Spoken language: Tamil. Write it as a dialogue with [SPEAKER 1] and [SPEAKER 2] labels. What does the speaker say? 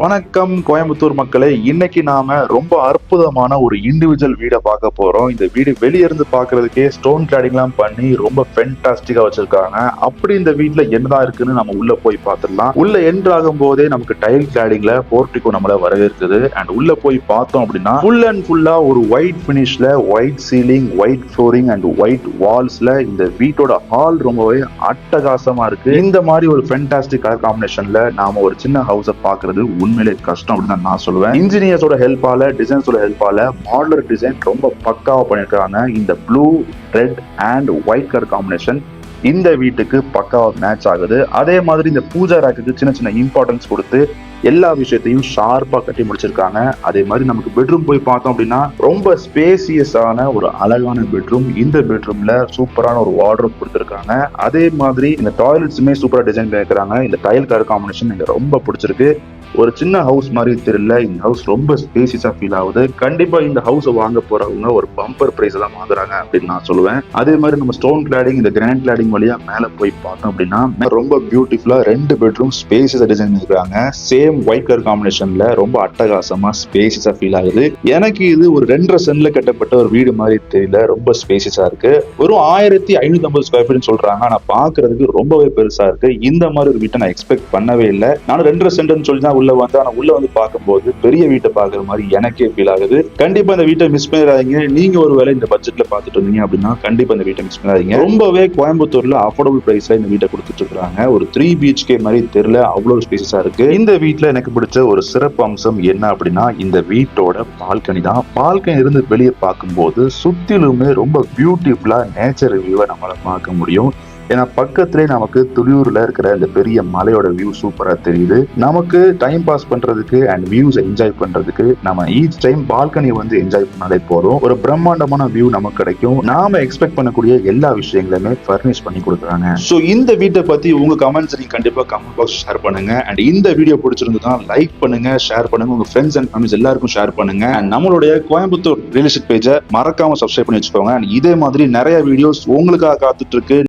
[SPEAKER 1] வணக்கம் கோயம்புத்தூர் மக்களே. இன்னைக்கு நாம ரொம்ப அற்புதமான ஒரு இண்டிவிஜுவல் வீடை பார்க்க போறோம். இந்த வீடு வெளிய இருந்து பாக்குறதுக்கே ஸ்டோன் கிளாடிங்லாம் பண்ணி ரொம்ப ஃபென்டாஸ்டிக்கா வச்சிருக்காங்க. அப்படி இந்த வீட்டுல என்னதான் இருக்குன்னு நம்ம உள்ள போய் பார்த்துடலாம். உள்ள என்ட்ரு ஆகும் போதே நமக்கு டைல் கிளாடிங்ல போர்ட்டிகோ நம்மள வரவேற்குது. அண்ட் உள்ள போய் பார்த்தோம் அப்படின்னா ஃபுல் அண்ட் ஃபுல்லா ஒரு ஒயிட் பினிஷ்ல white ceiling, white flooring and white வால்ஸ்ல இந்த வீட்டோட ஹால் ரொம்பவே அட்டகாசமா இருக்கு. இந்த மாதிரி ஒரு ஃபென்டாஸ்டிக் கலர் காம்பினேஷன்ல நாம ஒரு சின்ன ஹவுஸை பாக்குறது உண்மையிலே கஷ்டம் அப்படின்னு நான் சொல்லுவேன். இன்ஜினியர்ஸோட ஹெல்ப்பால, டிசைன்ஸோட ஹெல்ப்பால மாடலர் டிசைன் ரொம்ப பக்காவா பண்ணிருக்காங்க. இந்த blue, red and white colour combination இந்த வீட்டுக்கு பக்காவா மேட்ச் ஆகுது. அதே மாதிரி இந்த பூஜா ரேக்குக்கு சின்ன சின்ன இம்பார்ட்டன்ஸ் கொடுத்து எல்லா விஷயத்தையும் ஷார்ப்பா கட்டி முடிச்சிருக்காங்க. அதே மாதிரி நமக்கு பெட்ரூம் போய் பார்த்தோம் அப்படின்னா ரொம்ப ஸ்பேசியஸான ஒரு அழகான பெட்ரூம். இந்த பெட்ரூம்ல சூப்பரான ஒரு வார்ட்ரோப் கொடுத்திருக்காங்க. அதே மாதிரி இந்த டாய்லெட்ஸுமே சூப்பரா டிசைன் பண்ணிருக்காங்க. இந்த டைல் கலர் காம்பினேஷன் எனக்கு ரொம்ப பிடிச்சிருக்கு. ஒரு சின்ன ஹவுஸ் மாதிரி தெரியல, இந்த ஹவுஸ் ரொம்ப ஸ்பேசியஸா ஃபீல் ஆகுது. கண்டிப்பா இந்த ஹவுஸ் வாங்க போறவங்க ஒரு பம்பர் பிரைஸ் தான் வாங்குறாங்க அப்படின்னு நான் சொல்லுவேன். அதே மாதிரி நம்ம ஸ்டோன் கிளாடிங், இந்த கிரானைட் கிளாடிங் வழியா மேல போய் பார்த்தோம் அப்படின்னா ரொம்ப பியூட்டிஃபுல்லா 2 பெட்ரூம் ஸ்பேசியஸா டிசைன் பண்ணிருக்காங்க. சேம் ஒயிட் கலர் காம்பினேஷன்ல ரொம்ப அட்டகாசமா ஸ்பேசியஸா ஃபீல் ஆகுது. எனக்கு இது ஒரு 2.5 சென்ட்ல கட்டப்பட்ட ஒரு வீடு மாதிரி தெரியல, ரொம்ப ஸ்பேசியஸா இருக்கு. வெறும் 1550 ஸ்கொயர் ஃபீட் சொல்றாங்க. ஆனா பாக்குறதுக்கு ரொம்பவே பெருசா இருக்கு. இந்த மாதிரி ஒரு வீட்டை நான் எக்ஸ்பெக்ட் பண்ணவே இல்லை. நானும் 2.5 சென்ட்னு சொல்லி தான் உள்ள வந்து பார்க்கும்போது பெரிய வீட்டை பாக்குற மாதிரி எனக்கே ஃபீல் ஆகுது. கண்டிப்பா இந்த வீட்டை மிஸ் பண்ணிடாதீங்க. நீங்க ஒரு வேளை இந்த பட்ஜெட்ல பாத்துட்டு இருந்தீங்க அப்படின்னா கண்டிப்பா இந்த வீட்டை மிஸ் பண்ணாதீங்க. ரொம்பவே கோயம்புத்தூர்ல அஃபோர்டபுள் பிரைஸ்ல இந்த வீட்டை கொடுத்துட்டு இருக்காங்க. ஒரு 3 BHK மாதிரி தெரியல, அவ்வளவு ஸ்பேஸா இருக்கு. இந்த வீட்டுல எனக்கு பிடிச்ச ஒரு சிறப்பு அம்சம் என்ன அப்படின்னா இந்த வீட்டோட பால்கனி தான். பால்கனி இருந்து வெளியே பார்க்கும்போது சுத்திலுமே ரொம்ப பியூட்டிஃபுல்லா நேச்சர் வியூவை நம்மளால பார்க்க முடியும். ஏன்னா பக்கத்திலே நமக்கு துளியூர்ல இருக்கிற இந்த பெரிய மலையோட வியூ சூப்பரா தெரியுது. நமக்கு டைம் பாஸ் பண்றதுக்கு அண்ட் வியூஸ் என்ஜாய் பண்றதுக்கு நம்ம ஈச் டைம் பால்கனி வந்து என்ஜாய் பண்ணாலே போதும். ஒரு பிரம்மாண்டமான வியூ நமக்கு கிடைக்கும். நாம எக்ஸ்பெக்ட் பண்ணக்கூடிய எல்லா விஷயங்களுமே ஃபர்னிஷ் பண்ணி கொடுக்குறாங்க. சோ இந்த வீட்டை பத்தி உங்க கமெண்ட்ஸ் நீங்க கண்டிப்பா கமெண்ட் பாக்ஸ் ஷேர் பண்ணுங்க. அண்ட் இந்த வீடியோ பிடிச்சிருந்தா லைக் பண்ணுங்க, ஷேர் பண்ணுங்க, உங்க ஃப்ரெண்ட்ஸ் அண்ட் ஃபேமிலிஸ் எல்லாருக்கும் ஷேர் பண்ணுங்க. நம்மளுடைய கோயம்புத்தூர் ரியல் எஸ்டேட் பேஜை மறக்காம சப்ஸ்கிரைப் பண்ணி வச்சுக்கோங்க. அண்ட் இதே மாதிரி நிறைய வீடியோஸ் உங்களுக்காக காத்துட்டு இருக்கு.